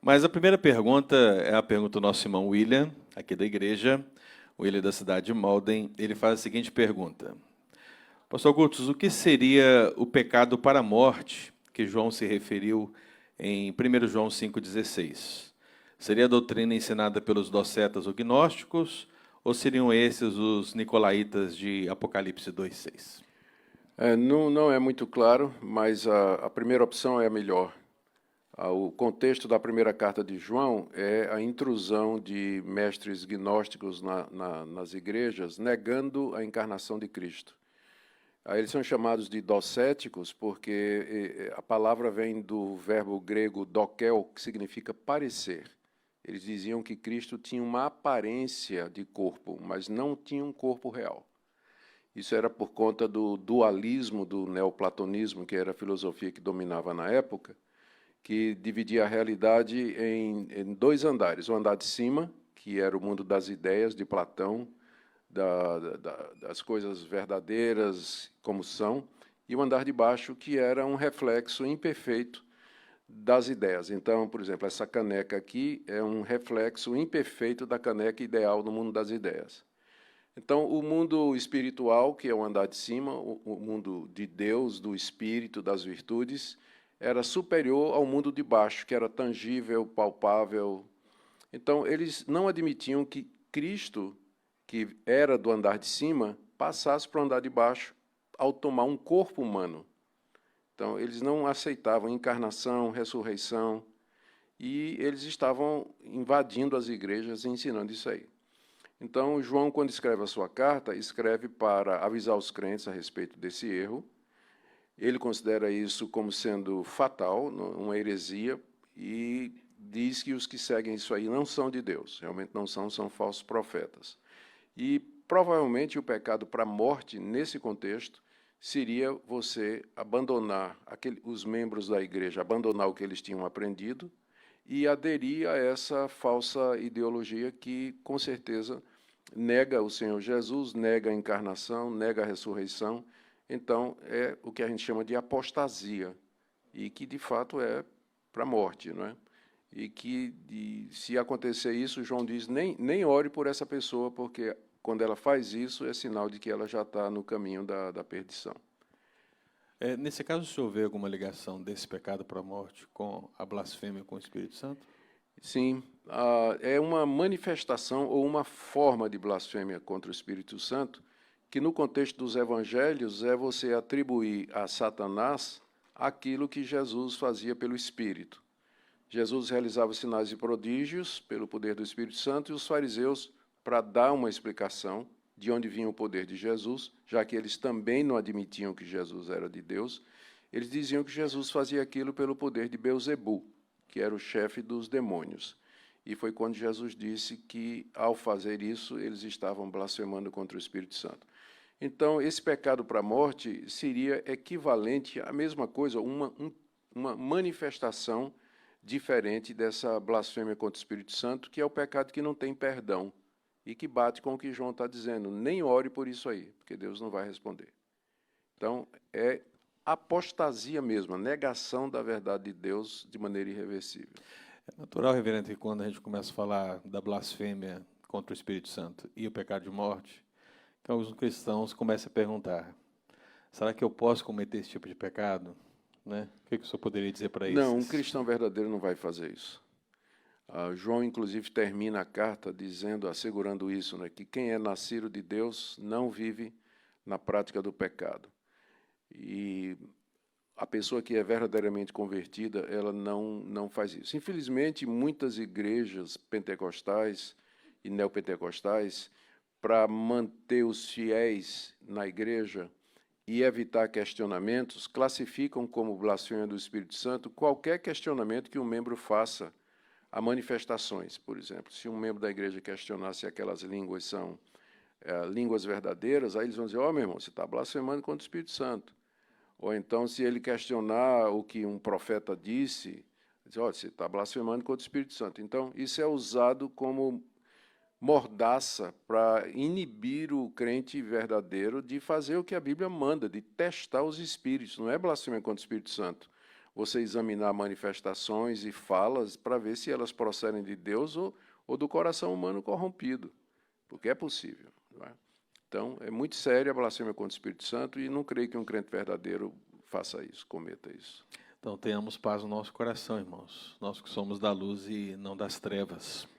Mas a primeira pergunta é a pergunta do nosso irmão William, aqui da igreja, o William da cidade de Malden. Ele faz a seguinte pergunta: Pastor Augusto, o que seria o pecado para a morte que João se referiu em 1 João 5,16? Seria a doutrina ensinada pelos docetas ou gnósticos, ou seriam esses os nicolaítas de Apocalipse 2,6? Não é muito claro, mas a primeira opção é a melhor. O contexto da primeira carta de João é a intrusão de mestres gnósticos nas igrejas, negando a encarnação de Cristo. Aí eles são chamados de docéticos porque a palavra vem do verbo grego dokel, que significa parecer. Eles diziam que Cristo tinha uma aparência de corpo, mas não tinha um corpo real. Isso era por conta do dualismo do neoplatonismo, que era a filosofia que dominava na época, que dividia a realidade em dois andares. O andar de cima, que era o mundo das ideias de Platão, das coisas verdadeiras como são, e o andar de baixo, que era um reflexo imperfeito das ideias. Então, por exemplo, essa caneca aqui é um reflexo imperfeito da caneca ideal no mundo das ideias. Então, o mundo espiritual, que é o andar de cima, o mundo de Deus, do espírito, das virtudes, era superior ao mundo de baixo, que era tangível, palpável. Então, eles não admitiam que Cristo, que era do andar de cima, passasse para o andar de baixo ao tomar um corpo humano. Então, eles não aceitavam encarnação, ressurreição, e eles estavam invadindo as igrejas e ensinando isso aí. Então, João, quando escreve a sua carta, escreve para avisar os crentes a respeito desse erro. Ele considera isso como sendo fatal, uma heresia, e diz que os que seguem isso aí não são de Deus, realmente não são, são falsos profetas. E, provavelmente, o pecado para a morte, nesse contexto, seria você abandonar os membros da igreja, abandonar o que eles tinham aprendido e aderir a essa falsa ideologia que, com certeza, nega o Senhor Jesus, nega a encarnação, nega a ressurreição. Então, é o que a gente chama de apostasia, e que, de fato, é para a morte, não é? E que, se acontecer isso, João diz, nem ore por essa pessoa, porque quando ela faz isso, é sinal de que ela já está no caminho da perdição. Nesse caso, o senhor vê alguma ligação desse pecado para a morte com a blasfêmia com o Espírito Santo? Sim, é uma manifestação ou uma forma de blasfêmia contra o Espírito Santo, que no contexto dos evangelhos é você atribuir a Satanás aquilo que Jesus fazia pelo Espírito. Jesus realizava sinais e prodígios pelo poder do Espírito Santo, e os fariseus, para dar uma explicação de onde vinha o poder de Jesus, já que eles também não admitiam que Jesus era de Deus, eles diziam que Jesus fazia aquilo pelo poder de Beelzebu, que era o chefe dos demônios. E foi quando Jesus disse que, ao fazer isso, eles estavam blasfemando contra o Espírito Santo. Então, esse pecado para a morte seria equivalente à mesma coisa, uma manifestação diferente dessa blasfêmia contra o Espírito Santo, que é o pecado que não tem perdão e que bate com o que João está dizendo. Nem ore por isso aí, porque Deus não vai responder. Então, é apostasia mesmo, a negação da verdade de Deus de maneira irreversível. É natural, reverendo, que quando a gente começa a falar da blasfêmia contra o Espírito Santo e o pecado de morte, que alguns cristãos começam a perguntar: será que eu posso cometer esse tipo de pecado? Né? O que o senhor poderia dizer para isso? Não, um cristão verdadeiro não vai fazer isso. João, inclusive, termina a carta dizendo, assegurando isso, né, que quem é nascido de Deus não vive na prática do pecado. E a pessoa que é verdadeiramente convertida, ela não faz isso. Infelizmente, muitas igrejas pentecostais e neopentecostais, para manter os fiéis na igreja e evitar questionamentos, classificam como blasfêmia do Espírito Santo qualquer questionamento que um membro faça a manifestações. Por exemplo, se um membro da igreja questionar se aquelas línguas são línguas verdadeiras, aí eles vão dizer, meu irmão, você está blasfemando contra o Espírito Santo. Ou então, se ele questionar o que um profeta disse, diz, você está blasfemando contra o Espírito Santo. Então, isso é usado como mordaça para inibir o crente verdadeiro de fazer o que a Bíblia manda, de testar os espíritos. Não é blasfêmia contra o Espírito Santo. você examinar manifestações e falas para ver se elas procedem de Deus ou do coração humano corrompido, porque é possível. Não é? Então, é muito séria a blasfêmia contra o Espírito Santo e não creio que um crente verdadeiro faça isso, cometa isso. Então tenhamos paz no nosso coração, irmãos, nós que somos da luz e não das trevas.